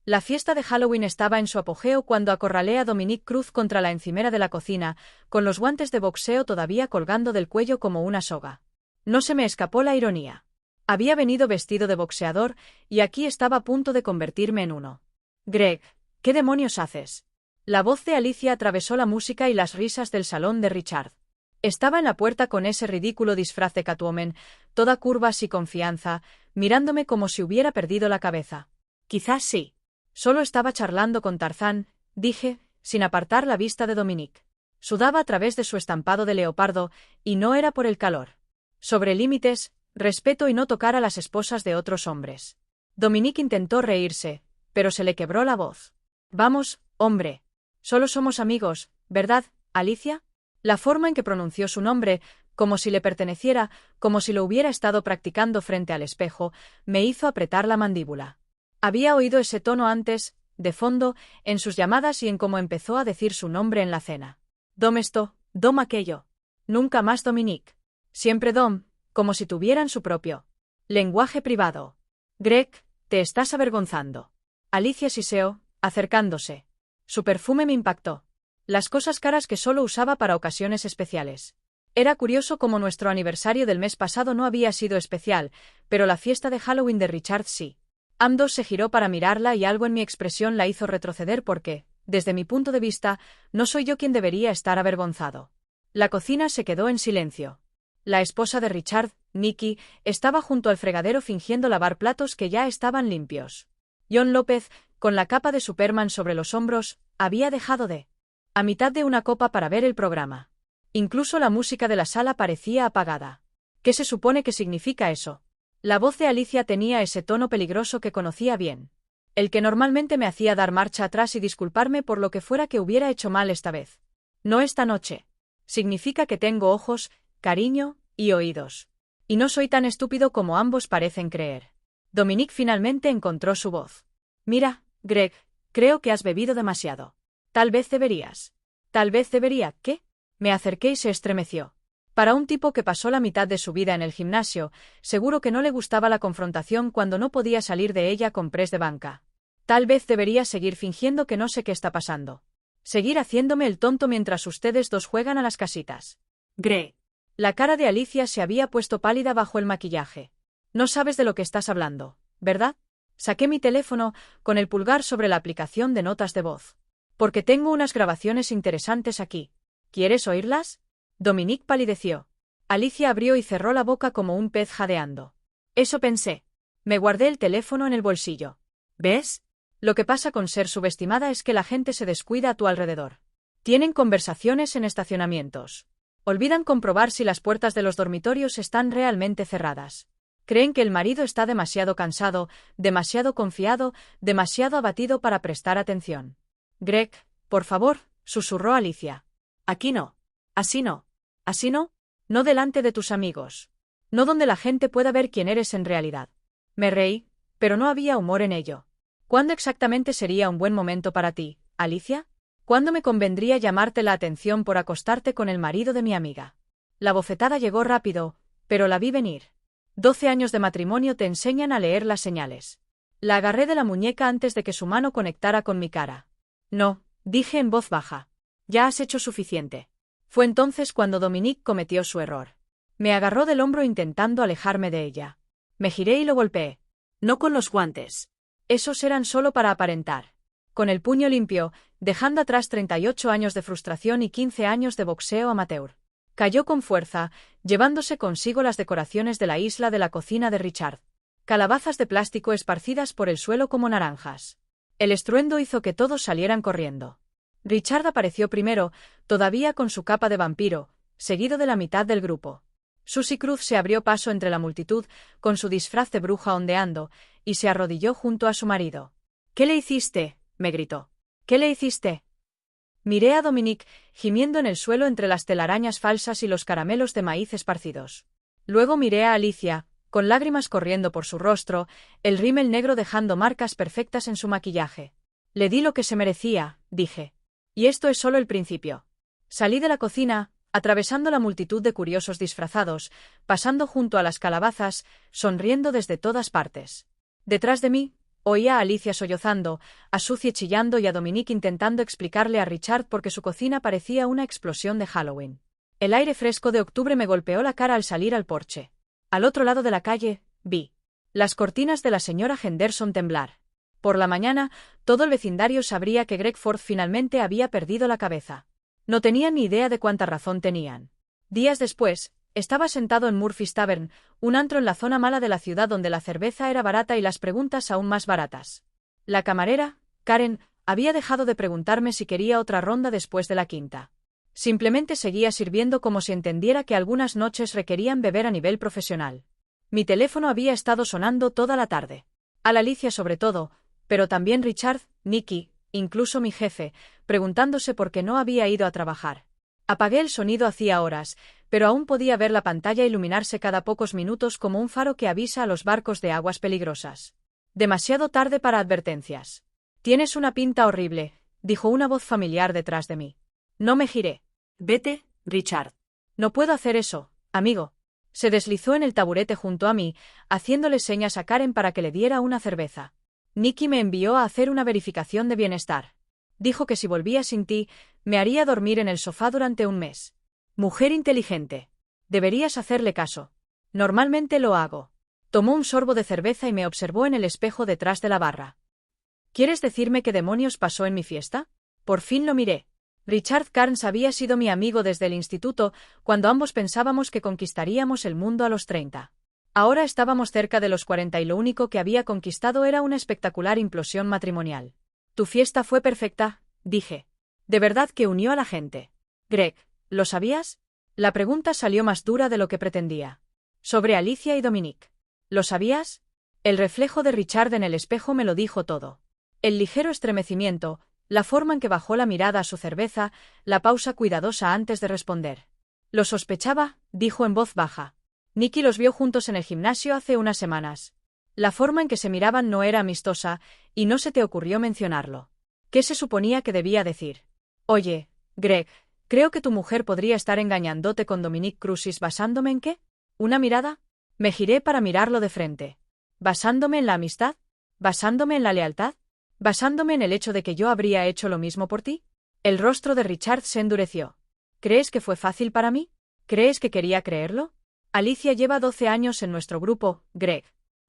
La fiesta de Halloween estaba en su apogeo cuando acorralé a Dominique Cruz contra la encimera de la cocina, con los guantes de boxeo todavía colgando del cuello como una soga. No se me escapó la ironía. Había venido vestido de boxeador, y aquí estaba a punto de convertirme en uno. Greg, ¿qué demonios haces? La voz de Alicia atravesó la música y las risas del salón de Richard. Estaba en la puerta con ese ridículo disfraz de Catwoman, toda curvas y confianza, mirándome como si hubiera perdido la cabeza. Quizás sí. Solo estaba charlando con Tarzán, dije, sin apartar la vista de Dominique. Sudaba a través de su estampado de leopardo, y no era por el calor. Sobre límites, respeto y no tocar a las esposas de otros hombres. Dominique intentó reírse, pero se le quebró la voz. Vamos, hombre. Solo somos amigos, ¿verdad, Alicia? La forma en que pronunció su nombre, como si le perteneciera, como si lo hubiera estado practicando frente al espejo, me hizo apretar la mandíbula. Había oído ese tono antes, de fondo, en sus llamadas y en cómo empezó a decir su nombre en la cena. Dom esto, Dom aquello. Nunca más Dominique. Siempre Dom, como si tuvieran su propio lenguaje privado. Greg, te estás avergonzando. Alicia siseó, acercándose. Su perfume me impactó. Las cosas caras que solo usaba para ocasiones especiales. Era curioso cómo nuestro aniversario del mes pasado no había sido especial, pero la fiesta de Halloween de Richard sí. Amdos se giró para mirarla y algo en mi expresión la hizo retroceder porque, desde mi punto de vista, no soy yo quien debería estar avergonzado. La cocina se quedó en silencio. La esposa de Richard, Nikki, estaba junto al fregadero fingiendo lavar platos que ya estaban limpios. John López, con la capa de Superman sobre los hombros, había dejado a mitad de una copa para ver el programa. Incluso la música de la sala parecía apagada. ¿Qué se supone que significa eso? La voz de Alicia tenía ese tono peligroso que conocía bien. El que normalmente me hacía dar marcha atrás y disculparme por lo que fuera que hubiera hecho mal esta vez. No esta noche. Significa que tengo ojos, cariño y oídos. Y no soy tan estúpido como ambos parecen creer. Dominique finalmente encontró su voz. Mira, Greg, creo que has bebido demasiado. Tal vez deberías. Tal vez debería, ¿qué? Me acerqué y se estremeció. Para un tipo que pasó la mitad de su vida en el gimnasio, seguro que no le gustaba la confrontación cuando no podía salir de ella con press de banca. Tal vez debería seguir fingiendo que no sé qué está pasando. Seguir haciéndome el tonto mientras ustedes dos juegan a las casitas. Greg. La cara de Alicia se había puesto pálida bajo el maquillaje. No sabes de lo que estás hablando, ¿verdad? Saqué mi teléfono, con el pulgar sobre la aplicación de notas de voz. Porque tengo unas grabaciones interesantes aquí. ¿Quieres oírlas? Dominique palideció. Alicia abrió y cerró la boca como un pez jadeando. Eso pensé. Me guardé el teléfono en el bolsillo. ¿Ves? Lo que pasa con ser subestimada es que la gente se descuida a tu alrededor. Tienen conversaciones en estacionamientos. Olvidan comprobar si las puertas de los dormitorios están realmente cerradas. Creen que el marido está demasiado cansado, demasiado confiado, demasiado abatido para prestar atención. Greg, por favor, susurró Alicia. Aquí no. Así no. Así no. No delante de tus amigos. No donde la gente pueda ver quién eres en realidad. Me reí, pero no había humor en ello. ¿Cuándo exactamente sería un buen momento para ti, Alicia? ¿Cuándo me convendría llamarte la atención por acostarte con el marido de mi amiga? La bofetada llegó rápido, pero la vi venir. 12 años de matrimonio te enseñan a leer las señales. La agarré de la muñeca antes de que su mano conectara con mi cara. No, dije en voz baja. Ya has hecho suficiente. Fue entonces cuando Dominique cometió su error. Me agarró del hombro intentando alejarme de ella. Me giré y lo golpeé. No con los guantes. Esos eran solo para aparentar. Con el puño limpio, dejando atrás 38 años de frustración y 15 años de boxeo amateur. Cayó con fuerza, llevándose consigo las decoraciones de la isla de la cocina de Richard. Calabazas de plástico esparcidas por el suelo como naranjas. El estruendo hizo que todos salieran corriendo. Richard apareció primero, todavía con su capa de vampiro, seguido de la mitad del grupo. Susie Cruz se abrió paso entre la multitud, con su disfraz de bruja ondeando, y se arrodilló junto a su marido. ¿Qué le hiciste?, me gritó. ¿Qué le hiciste? Miré a Dominique, gimiendo en el suelo entre las telarañas falsas y los caramelos de maíz esparcidos. Luego miré a Alicia, con lágrimas corriendo por su rostro, el rímel negro dejando marcas perfectas en su maquillaje. Le di lo que se merecía, dije. Y esto es solo el principio. Salí de la cocina, atravesando la multitud de curiosos disfrazados, pasando junto a las calabazas, sonriendo desde todas partes. Detrás de mí, Oía a Alicia sollozando, a Suzie chillando y a Dominique intentando explicarle a Richard por qué su cocina parecía una explosión de Halloween. El aire fresco de octubre me golpeó la cara al salir al porche. Al otro lado de la calle, vi las cortinas de la señora Henderson temblar. Por la mañana, todo el vecindario sabría que Greg Ford finalmente había perdido la cabeza. No tenía ni idea de cuánta razón tenían. Días después, estaba sentado en Murphy's Tavern, un antro en la zona mala de la ciudad donde la cerveza era barata y las preguntas aún más baratas. La camarera, Karen, había dejado de preguntarme si quería otra ronda después de la quinta. Simplemente seguía sirviendo como si entendiera que algunas noches requerían beber a nivel profesional. Mi teléfono había estado sonando toda la tarde. A Alicia sobre todo, pero también Richard, Nicky, incluso mi jefe, preguntándose por qué no había ido a trabajar. Apagué el sonido hacía horas, pero aún podía ver la pantalla iluminarse cada pocos minutos como un faro que avisa a los barcos de aguas peligrosas. Demasiado tarde para advertencias. Tienes una pinta horrible, dijo una voz familiar detrás de mí. No me giré. Vete, Richard. No puedo hacer eso, amigo. Se deslizó en el taburete junto a mí, haciéndole señas a Karen para que le diera una cerveza. Nicky me envió a hacer una verificación de bienestar. Dijo que si volvía sin ti, me haría dormir en el sofá durante un mes. Mujer inteligente. Deberías hacerle caso. Normalmente lo hago. Tomó un sorbo de cerveza y me observó en el espejo detrás de la barra. ¿Quieres decirme qué demonios pasó en mi fiesta? Por fin lo miré. Richard Carnes había sido mi amigo desde el instituto, cuando ambos pensábamos que conquistaríamos el mundo a los 30. Ahora estábamos cerca de los 40 y lo único que había conquistado era una espectacular implosión matrimonial. Tu fiesta fue perfecta, dije. De verdad que unió a la gente. Greg, ¿lo sabías? La pregunta salió más dura de lo que pretendía. Sobre Alicia y Dominique. ¿Lo sabías? El reflejo de Richard en el espejo me lo dijo todo. El ligero estremecimiento, la forma en que bajó la mirada a su cerveza, la pausa cuidadosa antes de responder. Lo sospechaba, dijo en voz baja. Nicky los vio juntos en el gimnasio hace unas semanas. La forma en que se miraban no era amistosa, y no se te ocurrió mencionarlo. ¿Qué se suponía que debía decir? Oye, Greg, creo que tu mujer podría estar engañándote con Dominique Crucis basándome en qué. ¿Una mirada? Me giré para mirarlo de frente. ¿Basándome en la amistad? ¿Basándome en la lealtad? ¿Basándome en el hecho de que yo habría hecho lo mismo por ti? El rostro de Richard se endureció. ¿Crees que fue fácil para mí? ¿Crees que quería creerlo? Alicia lleva 12 años en nuestro grupo, Greg.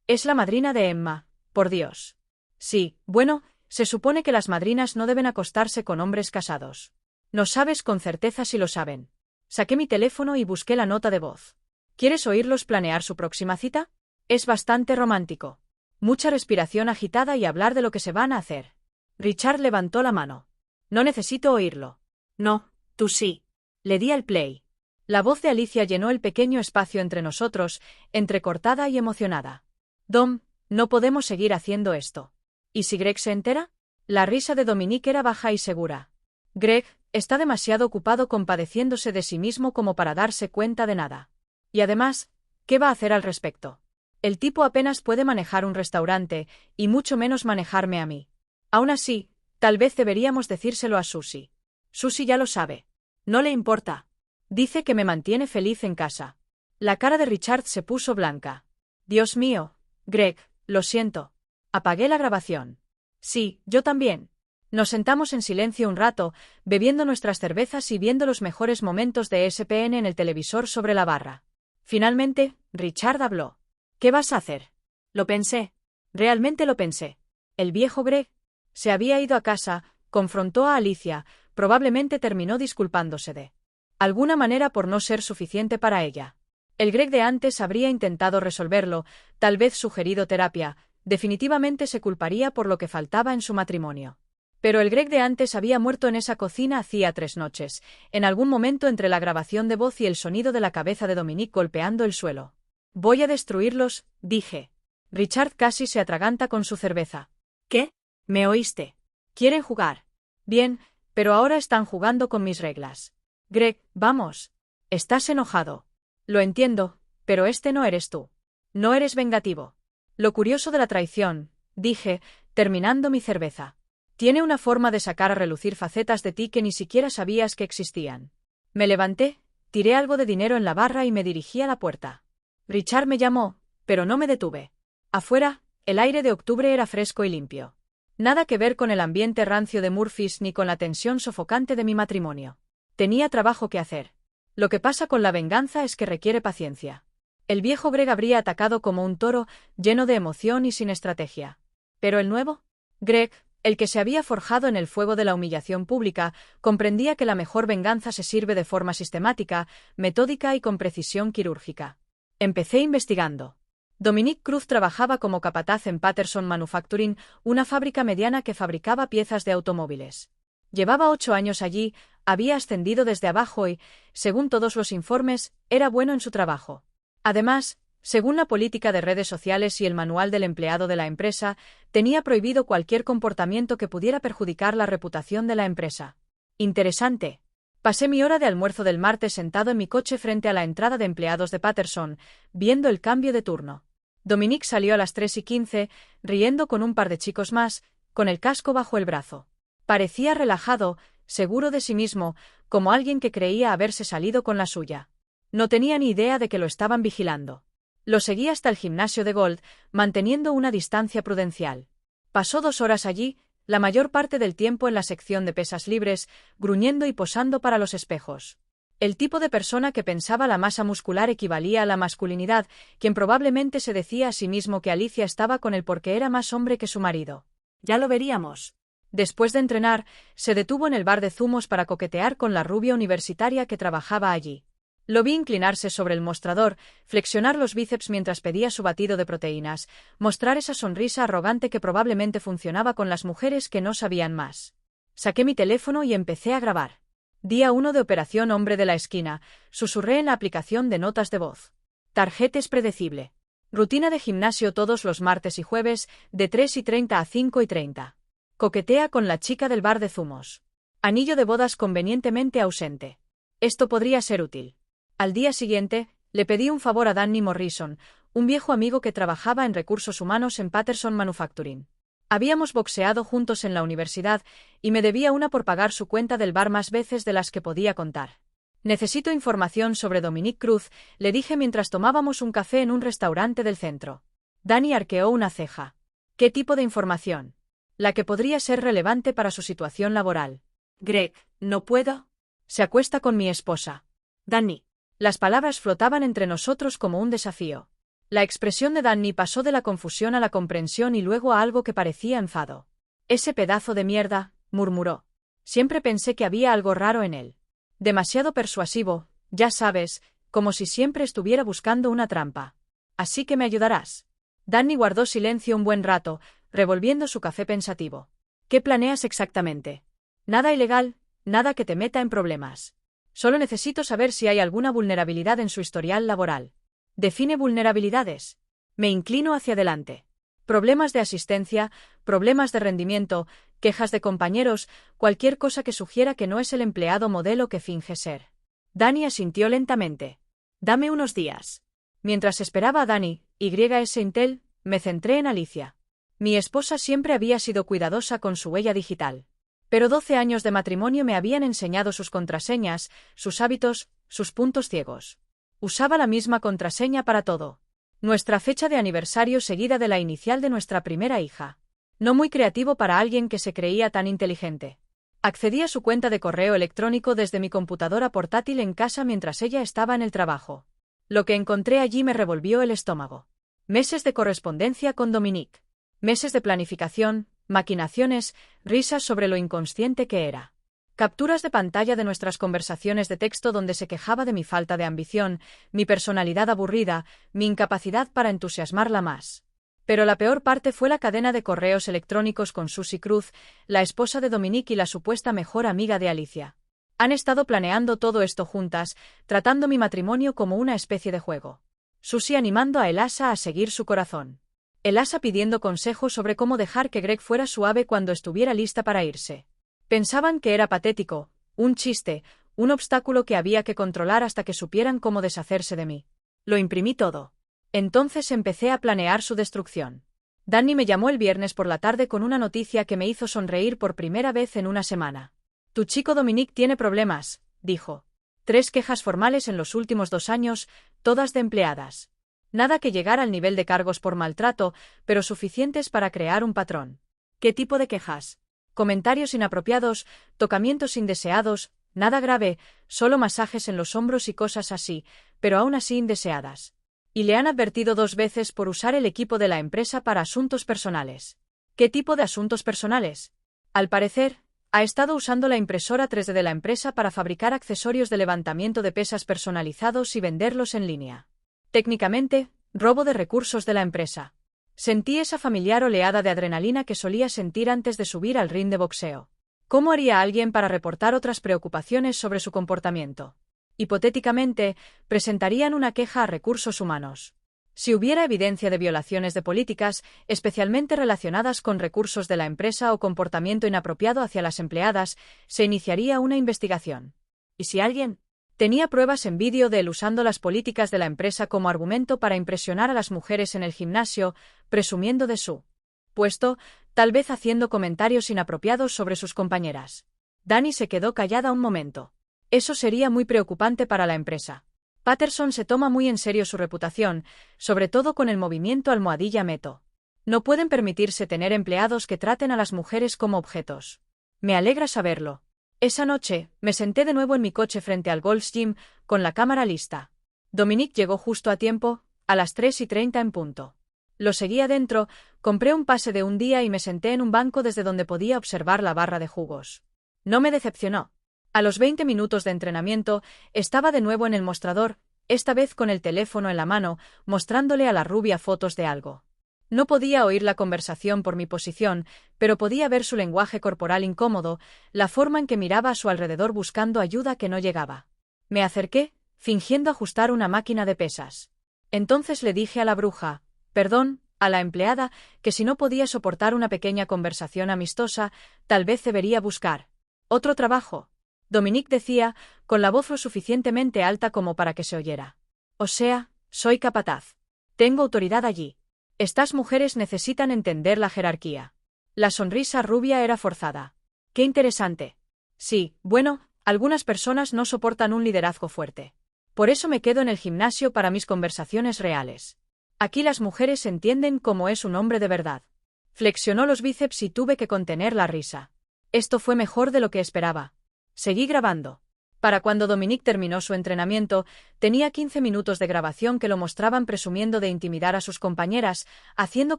Es la madrina de Emma, por Dios. Sí, bueno, se supone que las madrinas no deben acostarse con hombres casados. No sabes con certeza si lo saben. Saqué mi teléfono y busqué la nota de voz. ¿Quieres oírlos planear su próxima cita? Es bastante romántico. Mucha respiración agitada y hablar de lo que se van a hacer. Richard levantó la mano. No necesito oírlo. No, tú sí. Le di al play. La voz de Alicia llenó el pequeño espacio entre nosotros, entrecortada y emocionada. Dom, no podemos seguir haciendo esto. ¿Y si Greg se entera? La risa de Dominique era baja y segura. Greg está demasiado ocupado compadeciéndose de sí mismo como para darse cuenta de nada. Y además, ¿qué va a hacer al respecto? El tipo apenas puede manejar un restaurante, y mucho menos manejarme a mí. Aún así, tal vez deberíamos decírselo a Susie. Susie ya lo sabe. No le importa. Dice que me mantiene feliz en casa. La cara de Richard se puso blanca. Dios mío, Greg, lo siento. Apagué la grabación. Sí, yo también. Nos sentamos en silencio un rato, bebiendo nuestras cervezas y viendo los mejores momentos de ESPN en el televisor sobre la barra. Finalmente, Richard habló. ¿Qué vas a hacer? Lo pensé. Realmente lo pensé. El viejo Greg se había ido a casa, confrontó a Alicia, probablemente terminó disculpándose de alguna manera por no ser suficiente para ella. El Greg de antes habría intentado resolverlo, tal vez sugerido terapia, definitivamente se culparía por lo que faltaba en su matrimonio. Pero el Greg de antes había muerto en esa cocina hacía 3 noches, en algún momento entre la grabación de voz y el sonido de la cabeza de Dominique golpeando el suelo. Voy a destruirlos, dije. Richard casi se atraganta con su cerveza. ¿Qué? ¿Me oíste? ¿Quieren jugar? Bien, pero ahora están jugando con mis reglas. Greg, vamos. Estás enojado. Lo entiendo, pero este no eres tú. No eres vengativo. Lo curioso de la traición, dije, terminando mi cerveza. Tiene una forma de sacar a relucir facetas de ti que ni siquiera sabías que existían. Me levanté, tiré algo de dinero en la barra y me dirigí a la puerta. Richard me llamó, pero no me detuve. Afuera, El aire de octubre era fresco y limpio. Nada que ver con el ambiente rancio de Murphys ni con la tensión sofocante de mi matrimonio. Tenía trabajo que hacer. Lo que pasa con la venganza es que requiere paciencia. El viejo Greg habría atacado como un toro, lleno de emoción y sin estrategia. Pero el nuevo Greg, el que se había forjado en el fuego de la humillación pública, comprendía que la mejor venganza se sirve de forma sistemática, metódica y con precisión quirúrgica. Empecé investigando. Dominic Cruz trabajaba como capataz en Patterson Manufacturing, una fábrica mediana que fabricaba piezas de automóviles. Llevaba 8 años allí, había ascendido desde abajo y, según todos los informes, era bueno en su trabajo. Además, según la política de redes sociales y el manual del empleado de la empresa, tenía prohibido cualquier comportamiento que pudiera perjudicar la reputación de la empresa. Interesante. Pasé mi hora de almuerzo del martes sentado en mi coche frente a la entrada de empleados de Patterson, viendo el cambio de turno. Dominic salió a las 3:15, riendo con un par de chicos más, con el casco bajo el brazo. Parecía relajado, seguro de sí mismo, como alguien que creía haberse salido con la suya. No tenía ni idea de que lo estaban vigilando. Lo seguí hasta el gimnasio de Gold, manteniendo una distancia prudencial. Pasó 2 horas allí, la mayor parte del tiempo en la sección de pesas libres, gruñendo y posando para los espejos. El tipo de persona que pensaba la masa muscular equivalía a la masculinidad, quien probablemente se decía a sí mismo que Alicia estaba con él porque era más hombre que su marido. Ya lo veríamos. Después de entrenar, se detuvo en el bar de zumos para coquetear con la rubia universitaria que trabajaba allí. Lo vi inclinarse sobre el mostrador, flexionar los bíceps mientras pedía su batido de proteínas, mostrar esa sonrisa arrogante que probablemente funcionaba con las mujeres que no sabían más. Saqué mi teléfono y empecé a grabar. Día 1 de operación hombre de la esquina, susurré en la aplicación de notas de voz. Tarjetes predecible. Rutina de gimnasio todos los martes y jueves, de 3:30 a 5:30. Coquetea con la chica del bar de zumos. Anillo de bodas convenientemente ausente. Esto podría ser útil. Al día siguiente, le pedí un favor a Danny Morrison, un viejo amigo que trabajaba en recursos humanos en Patterson Manufacturing. Habíamos boxeado juntos en la universidad y me debía una por pagar su cuenta del bar más veces de las que podía contar. Necesito información sobre Dominic Cruz, le dije mientras tomábamos un café en un restaurante del centro. Danny arqueó una ceja. ¿Qué tipo de información? La que podría ser relevante para su situación laboral. Greg, ¿no puedo? Se acuesta con mi esposa. Danny. Las palabras flotaban entre nosotros como un desafío. La expresión de Danny pasó de la confusión a la comprensión y luego a algo que parecía enfado. Ese pedazo de mierda, murmuró. Siempre pensé que había algo raro en él. Demasiado persuasivo, ya sabes, como si siempre estuviera buscando una trampa. Así que me ayudarás. Danny guardó silencio un buen rato, revolviendo su café pensativo. ¿Qué planeas exactamente? Nada ilegal, nada que te meta en problemas. Solo necesito saber si hay alguna vulnerabilidad en su historial laboral. Define vulnerabilidades. Me inclino hacia adelante. Problemas de asistencia, problemas de rendimiento, quejas de compañeros, cualquier cosa que sugiera que no es el empleado modelo que finge ser. Danny asintió lentamente. Dame unos días. Mientras esperaba a Danny, YS Intel, me centré en Alicia. Mi esposa siempre había sido cuidadosa con su huella digital. Pero 12 años de matrimonio me habían enseñado sus contraseñas, sus hábitos, sus puntos ciegos. Usaba la misma contraseña para todo. Nuestra fecha de aniversario seguida de la inicial de nuestra primera hija. No muy creativo para alguien que se creía tan inteligente. Accedí a su cuenta de correo electrónico desde mi computadora portátil en casa mientras ella estaba en el trabajo. Lo que encontré allí me revolvió el estómago. Meses de correspondencia con Dominic. Meses de planificación, maquinaciones, risas sobre lo inconsciente que era. Capturas de pantalla de nuestras conversaciones de texto donde se quejaba de mi falta de ambición, mi personalidad aburrida, mi incapacidad para entusiasmarla más. Pero la peor parte fue la cadena de correos electrónicos con Susie Cruz, la esposa de Dominic y la supuesta mejor amiga de Alicia. Han estado planeando todo esto juntas, tratando mi matrimonio como una especie de juego. Susie animando a Elasa a seguir su corazón. Elasa pidiendo consejos sobre cómo dejar que Greg fuera suave cuando estuviera lista para irse. Pensaban que era patético, un chiste, un obstáculo que había que controlar hasta que supieran cómo deshacerse de mí. Lo imprimí todo. Entonces empecé a planear su destrucción. Danny me llamó el viernes por la tarde con una noticia que me hizo sonreír por primera vez en una semana. Tu chico Dominic tiene problemas, dijo. 3 quejas formales en los últimos 2 años, todas de empleadas. Nada que llegar al nivel de cargos por maltrato, pero suficientes para crear un patrón. ¿Qué tipo de quejas? Comentarios inapropiados, tocamientos indeseados, nada grave, solo masajes en los hombros y cosas así, pero aún así indeseadas. Y le han advertido 2 veces por usar el equipo de la empresa para asuntos personales. ¿Qué tipo de asuntos personales? Al parecer, ha estado usando la impresora 3D de la empresa para fabricar accesorios de levantamiento de pesas personalizados y venderlos en línea. Técnicamente, robo de recursos de la empresa. Sentí esa familiar oleada de adrenalina que solía sentir antes de subir al ring de boxeo. ¿Cómo haría alguien para reportar otras preocupaciones sobre su comportamiento? Hipotéticamente, presentarían una queja a recursos humanos. Si hubiera evidencia de violaciones de políticas, especialmente relacionadas con recursos de la empresa o comportamiento inapropiado hacia las empleadas, se iniciaría una investigación. ¿Y si alguien tenía pruebas en vídeo de él usando las políticas de la empresa como argumento para impresionar a las mujeres en el gimnasio, presumiendo de su puesto, tal vez haciendo comentarios inapropiados sobre sus compañeras? Dani se quedó callada un momento. Eso sería muy preocupante para la empresa. Patterson se toma muy en serio su reputación, sobre todo con el movimiento almohadilla Meto. No pueden permitirse tener empleados que traten a las mujeres como objetos. Me alegra saberlo. Esa noche, me senté de nuevo en mi coche frente al Gold's Gym, con la cámara lista. Dominic llegó justo a tiempo, a las 3:30 en punto. Lo seguí adentro, compré un pase de un día y me senté en un banco desde donde podía observar la barra de jugos. No me decepcionó. A los 20 minutos de entrenamiento, estaba de nuevo en el mostrador, esta vez con el teléfono en la mano, mostrándole a la rubia fotos de algo. No podía oír la conversación por mi posición, pero podía ver su lenguaje corporal incómodo, la forma en que miraba a su alrededor buscando ayuda que no llegaba. Me acerqué, fingiendo ajustar una máquina de pesas. Entonces le dije a la bruja, perdón, a la empleada, que si no podía soportar una pequeña conversación amistosa, tal vez debería buscar otro trabajo. Dominic decía, con la voz lo suficientemente alta como para que se oyera. O sea, soy capataz. Tengo autoridad allí. Estas mujeres necesitan entender la jerarquía. La sonrisa rubia era forzada. Qué interesante. Sí, bueno, algunas personas no soportan un liderazgo fuerte. Por eso me quedo en el gimnasio para mis conversaciones reales. Aquí las mujeres entienden cómo es un hombre de verdad. Flexionó los bíceps y tuve que contener la risa. Esto fue mejor de lo que esperaba. Seguí grabando. Para cuando Dominic terminó su entrenamiento, tenía 15 minutos de grabación que lo mostraban presumiendo de intimidar a sus compañeras, haciendo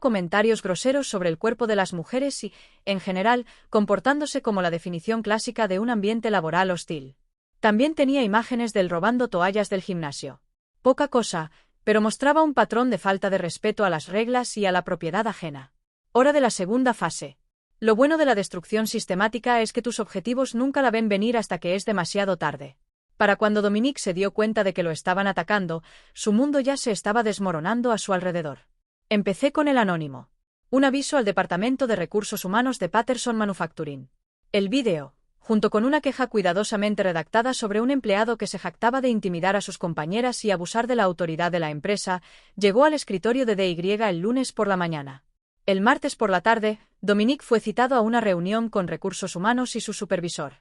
comentarios groseros sobre el cuerpo de las mujeres y, en general, comportándose como la definición clásica de un ambiente laboral hostil. También tenía imágenes del robando toallas del gimnasio. Poca cosa, pero mostraba un patrón de falta de respeto a las reglas y a la propiedad ajena. Hora de la segunda fase. Lo bueno de la destrucción sistemática es que tus objetivos nunca la ven venir hasta que es demasiado tarde. Para cuando Dominic se dio cuenta de que lo estaban atacando, su mundo ya se estaba desmoronando a su alrededor. Empecé con el anónimo. Un aviso al Departamento de Recursos Humanos de Patterson Manufacturing. El vídeo, junto con una queja cuidadosamente redactada sobre un empleado que se jactaba de intimidar a sus compañeras y abusar de la autoridad de la empresa, llegó al escritorio de DY el lunes por la mañana. El martes por la tarde, Dominic fue citado a una reunión con Recursos Humanos y su supervisor.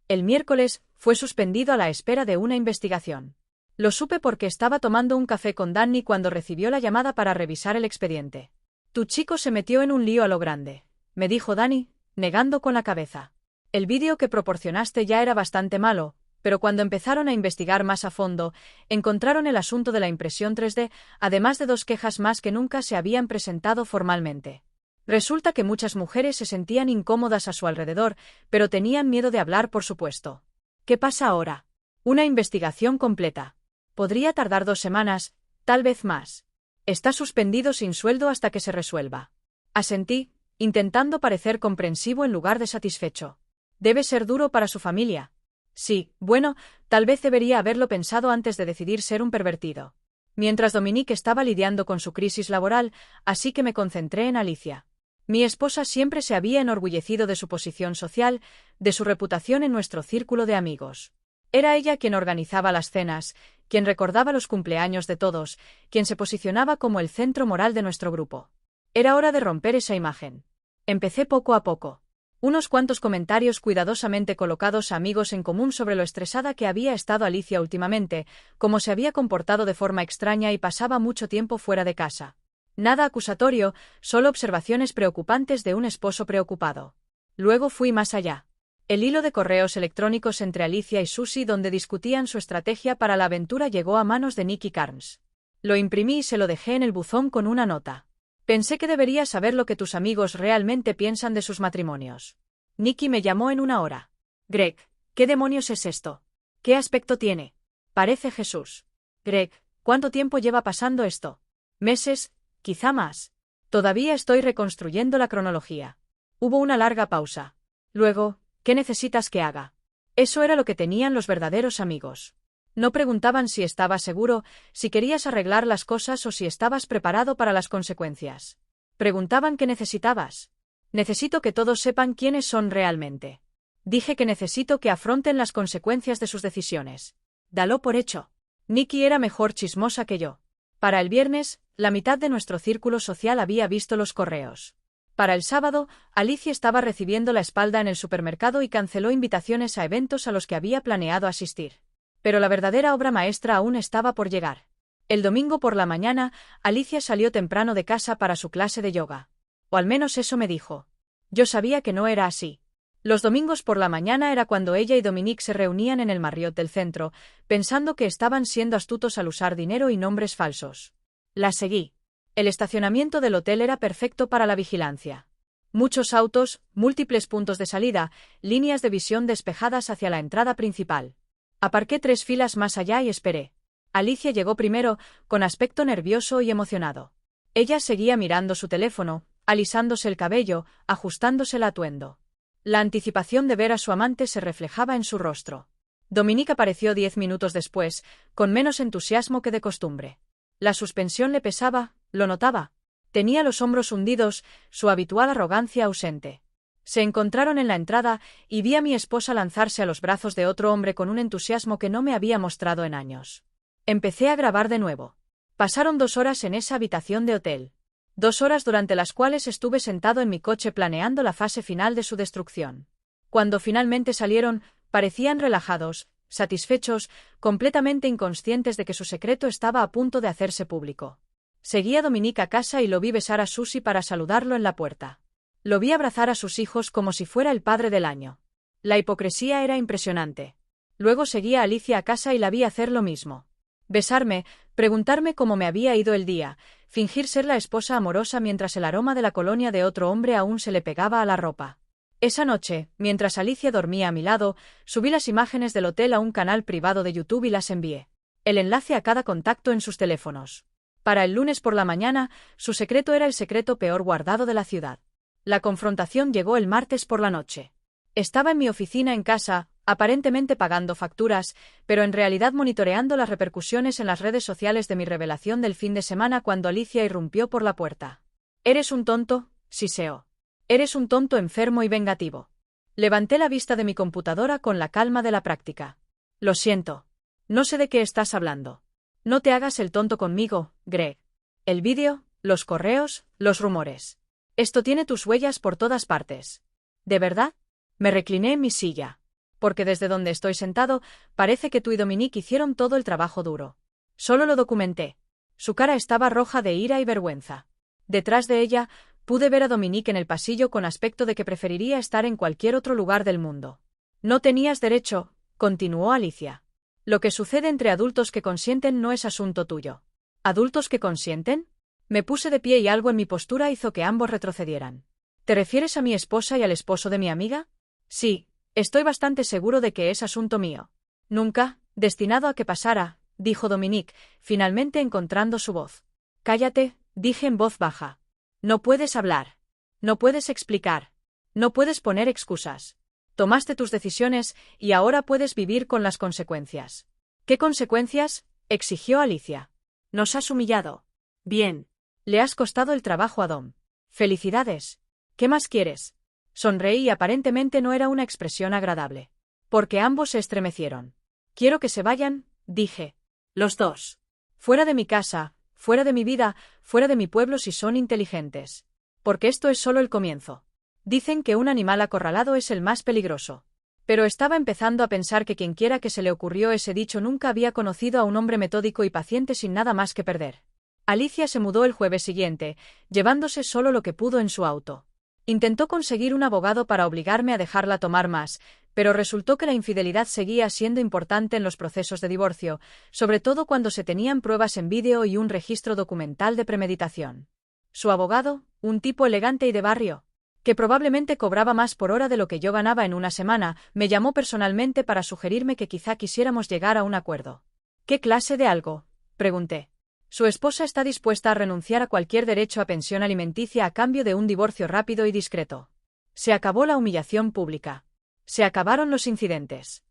El miércoles, fue suspendido a la espera de una investigación. Lo supe porque estaba tomando un café con Danny cuando recibió la llamada para revisar el expediente. Tu chico se metió en un lío a lo grande, me dijo Danny, negando con la cabeza. El vídeo que proporcionaste ya era bastante malo, pero cuando empezaron a investigar más a fondo, encontraron el asunto de la impresión 3D, además de 2 quejas más que nunca se habían presentado formalmente. Resulta que muchas mujeres se sentían incómodas a su alrededor, pero tenían miedo de hablar, por supuesto. ¿Qué pasa ahora? Una investigación completa. Podría tardar 2 semanas, tal vez más. Está suspendido sin sueldo hasta que se resuelva. Asentí, intentando parecer comprensivo en lugar de satisfecho. Debe ser duro para su familia. Sí, bueno, tal vez debería haberlo pensado antes de decidir ser un pervertido. Mientras Dominic estaba lidiando con su crisis laboral, así que me concentré en Alicia. Mi esposa siempre se había enorgullecido de su posición social, de su reputación en nuestro círculo de amigos. Era ella quien organizaba las cenas, quien recordaba los cumpleaños de todos, quien se posicionaba como el centro moral de nuestro grupo. Era hora de romper esa imagen. Empecé poco a poco. Unos cuantos comentarios cuidadosamente colocados a amigos en común sobre lo estresada que había estado Alicia últimamente, cómo se había comportado de forma extraña y pasaba mucho tiempo fuera de casa. Nada acusatorio, solo observaciones preocupantes de un esposo preocupado. Luego fui más allá. El hilo de correos electrónicos entre Alicia y Susie donde discutían su estrategia para la aventura llegó a manos de Nicky Carnes. Lo imprimí y se lo dejé en el buzón con una nota. Pensé que deberías saber lo que tus amigos realmente piensan de sus matrimonios. Nicky me llamó en una hora. Greg, ¿qué demonios es esto? ¿Qué aspecto tiene? Parece Jesús. Greg, ¿cuánto tiempo lleva pasando esto? Meses, quizá más. Todavía estoy reconstruyendo la cronología. Hubo una larga pausa. Luego, ¿qué necesitas que haga? Eso era lo que tenían los verdaderos amigos. No preguntaban si estabas seguro, si querías arreglar las cosas o si estabas preparado para las consecuencias. Preguntaban qué necesitabas. Necesito que todos sepan quiénes son realmente. Dije que necesito que afronten las consecuencias de sus decisiones. Dalo por hecho. Nicky era mejor chismosa que yo. Para el viernes, la mitad de nuestro círculo social había visto los correos. Para el sábado, Alicia estaba recibiendo la espalda en el supermercado y canceló invitaciones a eventos a los que había planeado asistir. Pero la verdadera obra maestra aún estaba por llegar. El domingo por la mañana, Alicia salió temprano de casa para su clase de yoga. O al menos eso me dijo. Yo sabía que no era así. Los domingos por la mañana era cuando ella y Dominique se reunían en el Marriott del centro, pensando que estaban siendo astutos al usar dinero y nombres falsos. La seguí. El estacionamiento del hotel era perfecto para la vigilancia. Muchos autos, múltiples puntos de salida, líneas de visión despejadas hacia la entrada principal. Aparqué 3 filas más allá y esperé. Alicia llegó primero, con aspecto nervioso y emocionado. Ella seguía mirando su teléfono, alisándose el cabello, ajustándose el atuendo. La anticipación de ver a su amante se reflejaba en su rostro. Dominique apareció 10 minutos después, con menos entusiasmo que de costumbre. La suspensión le pesaba, lo notaba. Tenía los hombros hundidos, su habitual arrogancia ausente. Se encontraron en la entrada y vi a mi esposa lanzarse a los brazos de otro hombre con un entusiasmo que no me había mostrado en años. Empecé a grabar de nuevo. Pasaron 2 horas en esa habitación de hotel. 2 horas durante las cuales estuve sentado en mi coche planeando la fase final de su destrucción. Cuando finalmente salieron, parecían relajados, satisfechos, completamente inconscientes de que su secreto estaba a punto de hacerse público. Seguí a Dominique a casa y lo vi besar a Susie para saludarlo en la puerta. Lo vi abrazar a sus hijos como si fuera el padre del año. La hipocresía era impresionante. Luego seguí a Alicia a casa y la vi hacer lo mismo. Besarme, preguntarme cómo me había ido el día, fingir ser la esposa amorosa mientras el aroma de la colonia de otro hombre aún se le pegaba a la ropa. Esa noche, mientras Alicia dormía a mi lado, subí las imágenes del hotel a un canal privado de YouTube y las envié. El enlace a cada contacto en sus teléfonos. Para el lunes por la mañana, su secreto era el secreto peor guardado de la ciudad. La confrontación llegó el martes por la noche. Estaba en mi oficina en casa, aparentemente pagando facturas, pero en realidad monitoreando las repercusiones en las redes sociales de mi revelación del fin de semana cuando Alicia irrumpió por la puerta. «Eres un tonto», siseó. «Eres un tonto enfermo y vengativo». Levanté la vista de mi computadora con la calma de la práctica. «Lo siento. No sé de qué estás hablando. No te hagas el tonto conmigo, Greg. El vídeo, los correos, los rumores. Esto tiene tus huellas por todas partes». «¿De verdad?» Me recliné en mi silla. «Porque desde donde estoy sentado, parece que tú y Dominique hicieron todo el trabajo duro. Solo lo documenté». Su cara estaba roja de ira y vergüenza. Detrás de ella, pude ver a Dominique en el pasillo con aspecto de que preferiría estar en cualquier otro lugar del mundo. «No tenías derecho», continuó Alicia. «Lo que sucede entre adultos que consienten no es asunto tuyo». «¿Adultos que consienten?» Me puse de pie y algo en mi postura hizo que ambos retrocedieran. «¿Te refieres a mi esposa y al esposo de mi amiga?» «Sí, estoy bastante seguro de que es asunto mío». «Nunca, destinado a que pasara», dijo Dominique, finalmente encontrando su voz. «Cállate», dije en voz baja. «No puedes hablar. No puedes explicar. No puedes poner excusas. Tomaste tus decisiones y ahora puedes vivir con las consecuencias». «¿Qué consecuencias?», exigió Alicia. «Nos has humillado». «Bien. Le has costado el trabajo a Dom. Felicidades. ¿Qué más quieres?». Sonreí y aparentemente no era una expresión agradable. Porque ambos se estremecieron. «Quiero que se vayan», dije. «Los dos. Fuera de mi casa, fuera de mi vida, fuera de mi pueblo si son inteligentes. Porque esto es solo el comienzo». Dicen que un animal acorralado es el más peligroso. Pero estaba empezando a pensar que quienquiera que se le ocurrió ese dicho nunca había conocido a un hombre metódico y paciente sin nada más que perder. Alicia se mudó el jueves siguiente, llevándose solo lo que pudo en su auto. Intentó conseguir un abogado para obligarme a dejarla tomar más, pero resultó que la infidelidad seguía siendo importante en los procesos de divorcio, sobre todo cuando se tenían pruebas en vídeo y un registro documental de premeditación. Su abogado, un tipo elegante y de barrio, que probablemente cobraba más por hora de lo que yo ganaba en una semana, me llamó personalmente para sugerirme que quizá quisiéramos llegar a un acuerdo. ¿Qué clase de algo?, pregunté. Su esposa está dispuesta a renunciar a cualquier derecho a pensión alimenticia a cambio de un divorcio rápido y discreto. Se acabó la humillación pública. Se acabaron los incidentes.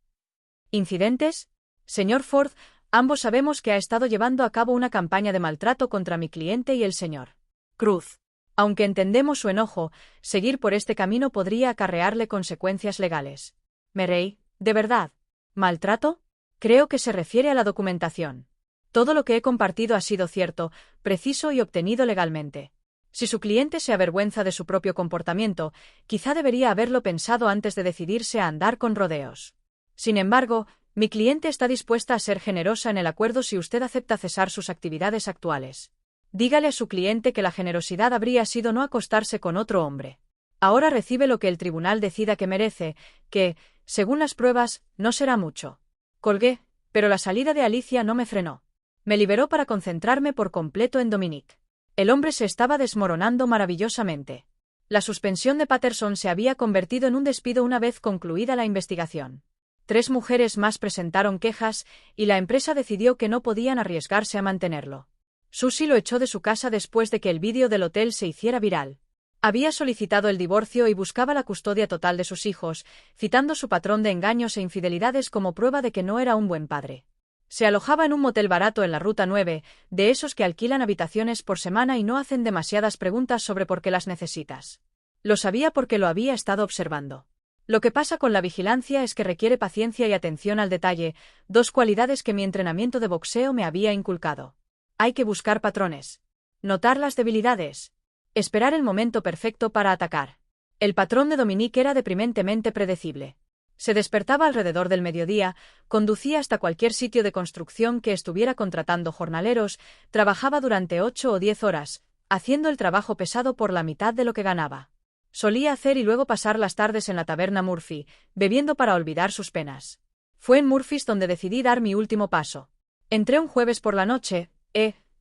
¿Incidentes? Señor Ford, ambos sabemos que ha estado llevando a cabo una campaña de maltrato contra mi cliente y el señor Cruz. Aunque entendemos su enojo, seguir por este camino podría acarrearle consecuencias legales. Murray, ¿de verdad? ¿Maltrato? Creo que se refiere a la documentación. Todo lo que he compartido ha sido cierto, preciso y obtenido legalmente. Si su cliente se avergüenza de su propio comportamiento, quizá debería haberlo pensado antes de decidirse a andar con rodeos. Sin embargo, mi cliente está dispuesta a ser generosa en el acuerdo si usted acepta cesar sus actividades actuales. Dígale a su cliente que la generosidad habría sido no acostarse con otro hombre. Ahora recibe lo que el tribunal decida que merece, que, según las pruebas, no será mucho. Colgué, pero la salida de Alicia no me frenó. Me liberó para concentrarme por completo en Dominique. El hombre se estaba desmoronando maravillosamente. La suspensión de Patterson se había convertido en un despido una vez concluida la investigación. 3 mujeres más presentaron quejas, y la empresa decidió que no podían arriesgarse a mantenerlo. Susie lo echó de su casa después de que el vídeo del hotel se hiciera viral. Había solicitado el divorcio y buscaba la custodia total de sus hijos, citando su patrón de engaños e infidelidades como prueba de que no era un buen padre. Se alojaba en un motel barato en la Ruta 9, de esos que alquilan habitaciones por semana y no hacen demasiadas preguntas sobre por qué las necesitas. Lo sabía porque lo había estado observando. Lo que pasa con la vigilancia es que requiere paciencia y atención al detalle, 2 cualidades que mi entrenamiento de boxeo me había inculcado. Hay que buscar patrones. Notar las debilidades. Esperar el momento perfecto para atacar. El patrón de Dominique era deprimentemente predecible. Se despertaba alrededor del mediodía, conducía hasta cualquier sitio de construcción que estuviera contratando jornaleros, trabajaba durante 8 o 10 horas, haciendo el trabajo pesado por la mitad de lo que ganaba. Solía hacer y luego pasar las tardes en la taberna Murphy, bebiendo para olvidar sus penas. Fue en Murphy's donde decidí dar mi último paso. Entré un jueves por la noche,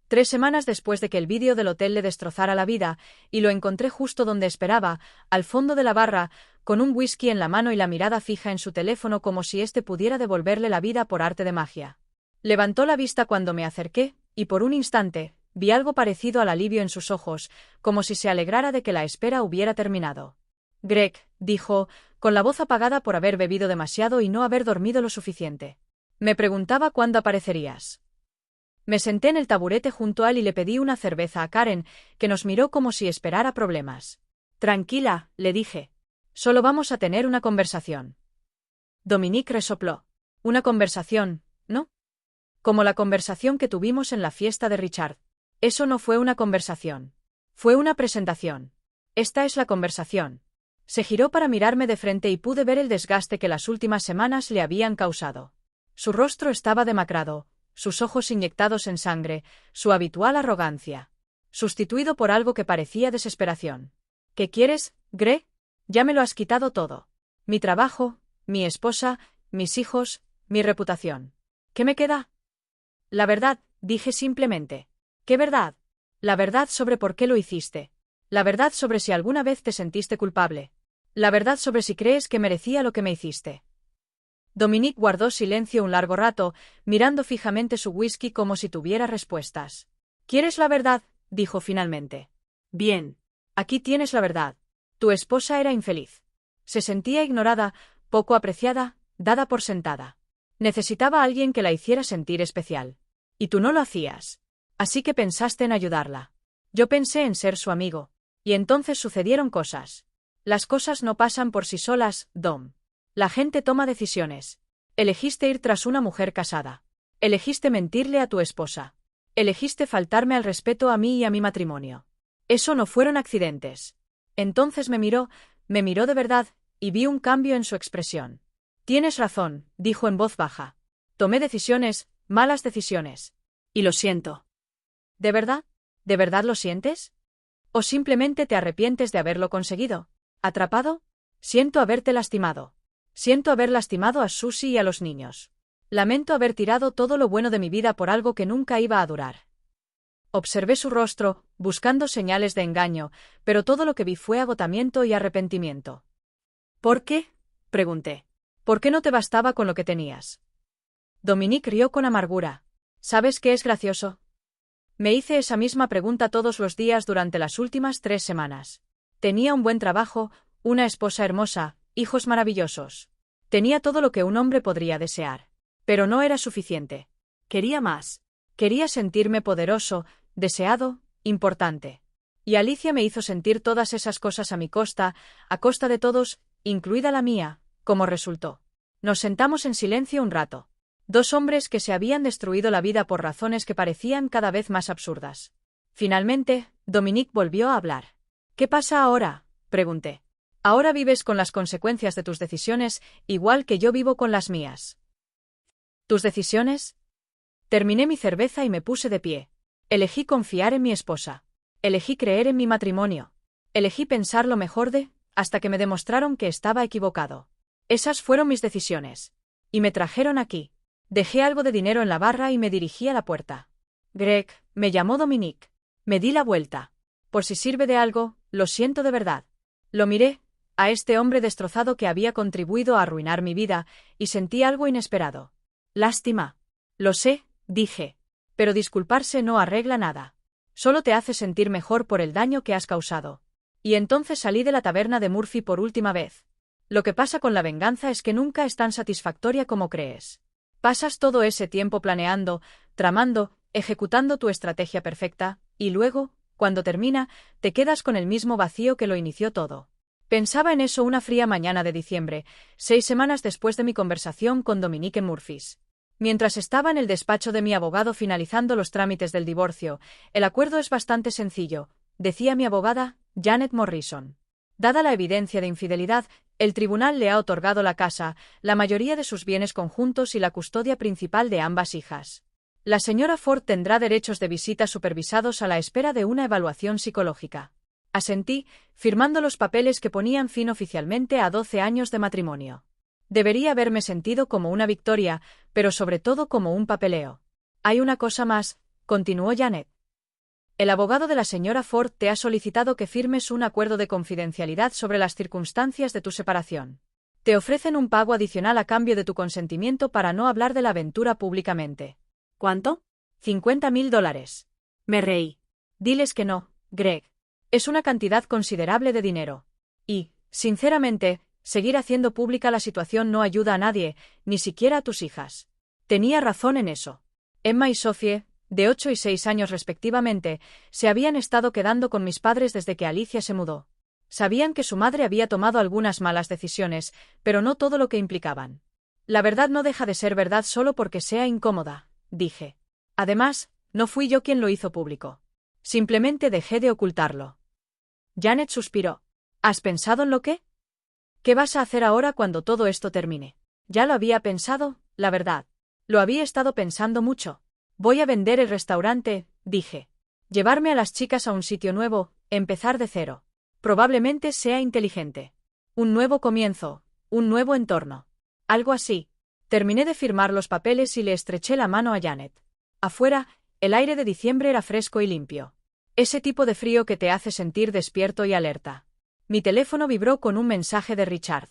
3 semanas después de que el vídeo del hotel le destrozara la vida, y lo encontré justo donde esperaba, al fondo de la barra, con un whisky en la mano y la mirada fija en su teléfono como si éste pudiera devolverle la vida por arte de magia. Levantó la vista cuando me acerqué, y por un instante, vi algo parecido al alivio en sus ojos, como si se alegrara de que la espera hubiera terminado. Greg, dijo, con la voz apagada por haber bebido demasiado y no haber dormido lo suficiente. Me preguntaba cuándo aparecerías. Me senté en el taburete junto a él y le pedí una cerveza a Karen, que nos miró como si esperara problemas. Tranquila, le dije. Solo vamos a tener una conversación. Dominique resopló. Una conversación, ¿no? Como la conversación que tuvimos en la fiesta de Richard. Eso no fue una conversación. Fue una presentación. Esta es la conversación. Se giró para mirarme de frente y pude ver el desgaste que las últimas semanas le habían causado. Su rostro estaba demacrado, sus ojos inyectados en sangre, su habitual arrogancia. Sustituido por algo que parecía desesperación. ¿Qué quieres, Greg? Ya me lo has quitado todo. Mi trabajo, mi esposa, mis hijos, mi reputación. ¿Qué me queda? La verdad, dije simplemente. ¿Qué verdad? La verdad sobre por qué lo hiciste. La verdad sobre si alguna vez te sentiste culpable. La verdad sobre si crees que merecía lo que me hiciste. Dominique guardó silencio un largo rato, mirando fijamente su whisky como si tuviera respuestas. ¿Quieres la verdad?, dijo finalmente. Bien. Aquí tienes la verdad. Tu esposa era infeliz. Se sentía ignorada, poco apreciada, dada por sentada. Necesitaba a alguien que la hiciera sentir especial. Y tú no lo hacías. Así que pensaste en ayudarla. Yo pensé en ser su amigo. Y entonces sucedieron cosas. Las cosas no pasan por sí solas, Dom. La gente toma decisiones. Elegiste ir tras una mujer casada. Elegiste mentirle a tu esposa. Elegiste faltarme al respeto a mí y a mi matrimonio. Eso no fueron accidentes. Entonces me miró, Me miró de verdad, y vi un cambio en su expresión. Tienes razón, dijo en voz baja. Tomé decisiones, malas decisiones. Y lo siento. ¿De verdad? ¿De verdad lo sientes? ¿O simplemente te arrepientes de haberlo conseguido? ¿Atrapado? Siento haberte lastimado. Siento haber lastimado a Susie y a los niños. Lamento haber tirado todo lo bueno de mi vida por algo que nunca iba a durar. Observé su rostro, buscando señales de engaño, pero todo lo que vi fue agotamiento y arrepentimiento. ¿Por qué? Pregunté. ¿Por qué no te bastaba con lo que tenías? Dominique rió con amargura. ¿Sabes qué es gracioso? Me hice esa misma pregunta todos los días durante las últimas 3 semanas. Tenía un buen trabajo, una esposa hermosa, hijos maravillosos. Tenía todo lo que un hombre podría desear. Pero no era suficiente. Quería más. Quería sentirme poderoso, deseado, importante. Y Alicia me hizo sentir todas esas cosas a mi costa, a costa de todos, incluida la mía, como resultó. Nos sentamos en silencio un rato. 2 hombres que se habían destruido la vida por razones que parecían cada vez más absurdas. Finalmente, Dominique volvió a hablar. ¿Qué pasa ahora?, pregunté. Ahora vives con las consecuencias de tus decisiones, igual que yo vivo con las mías. ¿Tus decisiones? Terminé mi cerveza y me puse de pie. Elegí confiar en mi esposa. Elegí creer en mi matrimonio. Elegí pensar lo mejor hasta que me demostraron que estaba equivocado. Esas fueron mis decisiones. Y me trajeron aquí. Dejé algo de dinero en la barra y me dirigí a la puerta. Greg, me llamó Dominique. Me di la vuelta. Por si sirve de algo, lo siento de verdad. Lo miré, a este hombre destrozado que había contribuido a arruinar mi vida, y sentí algo inesperado. Lástima. Lo sé, dije. Pero disculparse no arregla nada. Solo te hace sentir mejor por el daño que has causado. Y entonces salí de la taberna de Murphy por última vez. Lo que pasa con la venganza es que nunca es tan satisfactoria como crees. Pasas todo ese tiempo planeando, tramando, ejecutando tu estrategia perfecta, y luego, cuando termina, te quedas con el mismo vacío que lo inició todo. Pensaba en eso una fría mañana de diciembre, 6 semanas después de mi conversación con Dominique en Murphy's. Mientras estaba en el despacho de mi abogado finalizando los trámites del divorcio, el acuerdo es bastante sencillo, decía mi abogada, Janet Morrison. Dada la evidencia de infidelidad, el tribunal le ha otorgado la casa, la mayoría de sus bienes conjuntos y la custodia principal de ambas hijas. La señora Ford tendrá derechos de visita supervisados a la espera de una evaluación psicológica. Asentí, firmando los papeles que ponían fin oficialmente a 12 años de matrimonio. Debería haberme sentido como una victoria, pero sobre todo como un papeleo. Hay una cosa más, continuó Janet. El abogado de la señora Ford te ha solicitado que firmes un acuerdo de confidencialidad sobre las circunstancias de tu separación. Te ofrecen un pago adicional a cambio de tu consentimiento para no hablar de la aventura públicamente. ¿Cuánto? $50,000. Me reí. Diles que no, Greg. Es una cantidad considerable de dinero. Y, sinceramente, seguir haciendo pública la situación no ayuda a nadie, ni siquiera a tus hijas. Tenía razón en eso. Emma y Sophie, de 8 y 6 años respectivamente, se habían estado quedando con mis padres desde que Alicia se mudó. Sabían que su madre había tomado algunas malas decisiones, pero no todo lo que implicaban. La verdad no deja de ser verdad solo porque sea incómoda, dije. Además, no fui yo quien lo hizo público. Simplemente dejé de ocultarlo. Janet suspiró. ¿Has pensado en lo qué? ¿Qué vas a hacer ahora cuando todo esto termine? Ya lo había pensado, la verdad. Lo había estado pensando mucho. Voy a vender el restaurante, dije. Llevarme a las chicas a un sitio nuevo, empezar de cero. Probablemente sea inteligente. Un nuevo comienzo, un nuevo entorno. Algo así. Terminé de firmar los papeles y le estreché la mano a Janet. Afuera, el aire de diciembre era fresco y limpio. Ese tipo de frío que te hace sentir despierto y alerta. Mi teléfono vibró con un mensaje de Richard.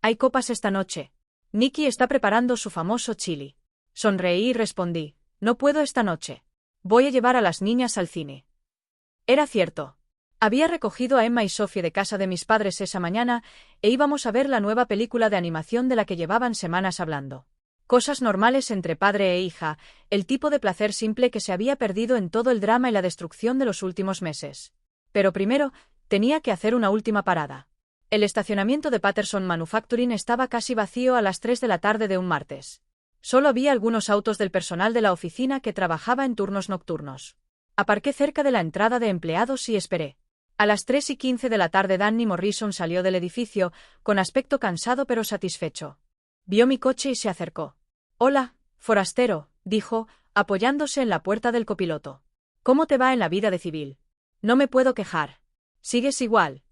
Hay copas esta noche. Nicky está preparando su famoso chili. Sonreí y respondí. No puedo esta noche. Voy a llevar a las niñas al cine. Era cierto. Había recogido a Emma y Sophie de casa de mis padres esa mañana e íbamos a ver la nueva película de animación de la que llevaban semanas hablando. Cosas normales entre padre e hija, el tipo de placer simple que se había perdido en todo el drama y la destrucción de los últimos meses. Pero primero, tenía que hacer una última parada. El estacionamiento de Patterson Manufacturing estaba casi vacío a las 3 de la tarde de un martes. Solo había algunos autos del personal de la oficina que trabajaba en turnos nocturnos. Aparqué cerca de la entrada de empleados y esperé. A las 3:15 de la tarde Danny Morrison salió del edificio, con aspecto cansado pero satisfecho. Vio mi coche y se acercó. «Hola, forastero», dijo, apoyándose en la puerta del copiloto. «¿Cómo te va en la vida de civil?» «No me puedo quejar. Sigues igual.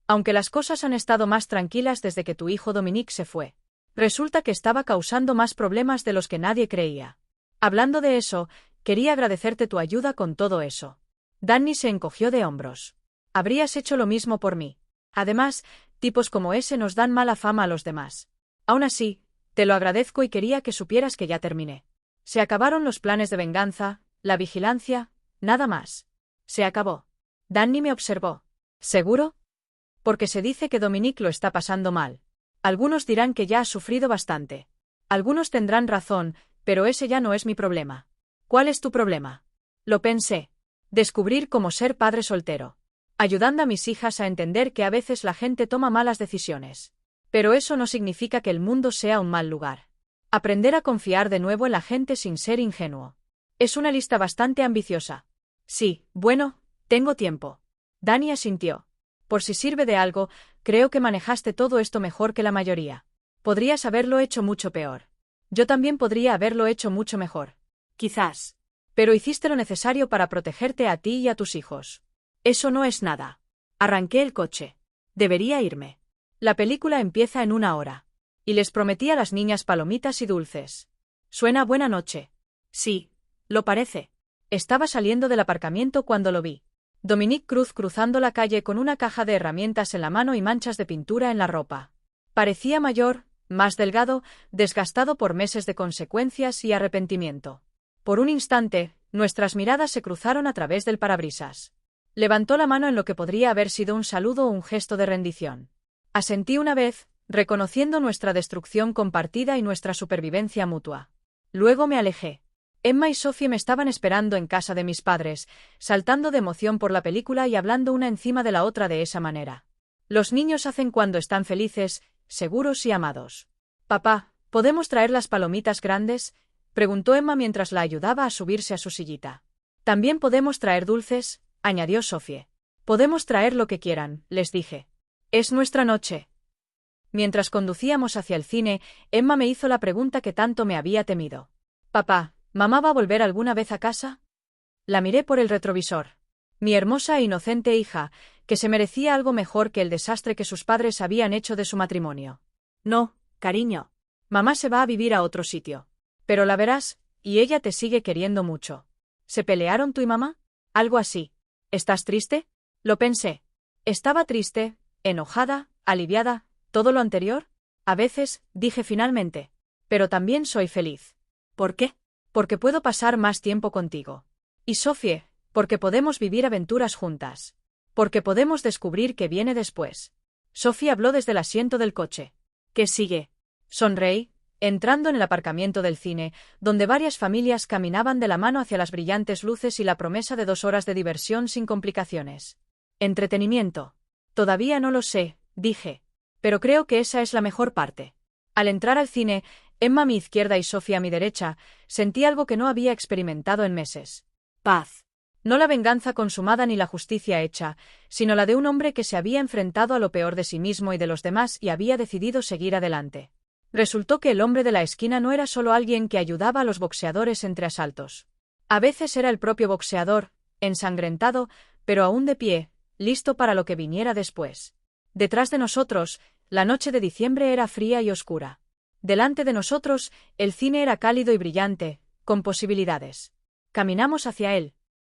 Aunque las cosas han estado más tranquilas desde que tu hijo Dominique se fue. Resulta que estaba causando más problemas de los que nadie creía. Hablando de eso, quería agradecerte tu ayuda con todo eso». Danny se encogió de hombros. «Habrías hecho lo mismo por mí. Además, tipos como ese nos dan mala fama a los demás. Aún así, te lo agradezco y quería que supieras que ya terminé. Se acabaron los planes de venganza, la vigilancia, nada más. Se acabó». Danny me observó. «¿Seguro? Porque se dice que Dominique lo está pasando mal. Algunos dirán que ya ha sufrido bastante. Algunos tendrán razón, pero ese ya no es mi problema». «¿Cuál es tu problema?» Lo pensé. Descubrir cómo ser padre soltero. Ayudando a mis hijas a entender que a veces la gente toma malas decisiones. Pero eso no significa que el mundo sea un mal lugar. Aprender a confiar de nuevo en la gente sin ser ingenuo. Es una lista bastante ambiciosa. Sí, bueno, tengo tiempo. Danny asintió. Por si sirve de algo, creo que manejaste todo esto mejor que la mayoría. Podrías haberlo hecho mucho peor. Yo también podría haberlo hecho mucho mejor. Quizás. Pero hiciste lo necesario para protegerte a ti y a tus hijos. Eso no es nada. Arranqué el coche. Debería irme. La película empieza en 1 hora. Y les prometí a las niñas palomitas y dulces. Suena buena noche. Sí, lo parece. Estaba saliendo del aparcamiento cuando lo vi. Dominique Cruz cruzando la calle con una caja de herramientas en la mano y manchas de pintura en la ropa. Parecía mayor, más delgado, desgastado por meses de consecuencias y arrepentimiento. Por un instante, nuestras miradas se cruzaron a través del parabrisas. Levantó la mano en lo que podría haber sido un saludo o un gesto de rendición. Asentí una vez, reconociendo nuestra destrucción compartida y nuestra supervivencia mutua. Luego me alejé. Emma y Sophie me estaban esperando en casa de mis padres, saltando de emoción por la película y hablando una encima de la otra de esa manera. Los niños hacen cuando están felices, seguros y amados. «Papá, ¿podemos traer las palomitas grandes?», preguntó Emma mientras la ayudaba a subirse a su sillita. «También podemos traer dulces», añadió Sophie. «Podemos traer lo que quieran», les dije. «Es nuestra noche». Mientras conducíamos hacia el cine, Emma me hizo la pregunta que tanto me había temido. «Papá, ¿mamá va a volver alguna vez a casa?». La miré por el retrovisor. Mi hermosa e inocente hija, que se merecía algo mejor que el desastre que sus padres habían hecho de su matrimonio. «No, cariño. Mamá se va a vivir a otro sitio. Pero la verás, y ella te sigue queriendo mucho». «¿Se pelearon tú y mamá?». «Algo así». «¿Estás triste?». Lo pensé. Estaba triste, enojada, aliviada, todo lo anterior. «A veces», dije finalmente. «Pero también soy feliz». «¿Por qué?». «Porque puedo pasar más tiempo contigo». «Y Sophie, porque podemos vivir aventuras juntas. Porque podemos descubrir qué viene después». Sophie habló desde el asiento del coche. «¿Qué sigue?». Sonreí, entrando en el aparcamiento del cine, donde varias familias caminaban de la mano hacia las brillantes luces y la promesa de 2 horas de diversión sin complicaciones. «Entretenimiento. Todavía no lo sé», dije. «Pero creo que esa es la mejor parte». Al entrar al cine, Emma a mi izquierda y Sophie a mi derecha, sentí algo que no había experimentado en meses. Paz. No la venganza consumada ni la justicia hecha, sino la de un hombre que se había enfrentado a lo peor de sí mismo y de los demás y había decidido seguir adelante. Resultó que el hombre de la esquina no era solo alguien que ayudaba a los boxeadores entre asaltos. A veces era el propio boxeador, ensangrentado, pero aún de pie, listo para lo que viniera después. Detrás de nosotros, la noche de diciembre era fría y oscura. Delante de nosotros, el cine era cálido y brillante, con posibilidades. Caminamos hacia él,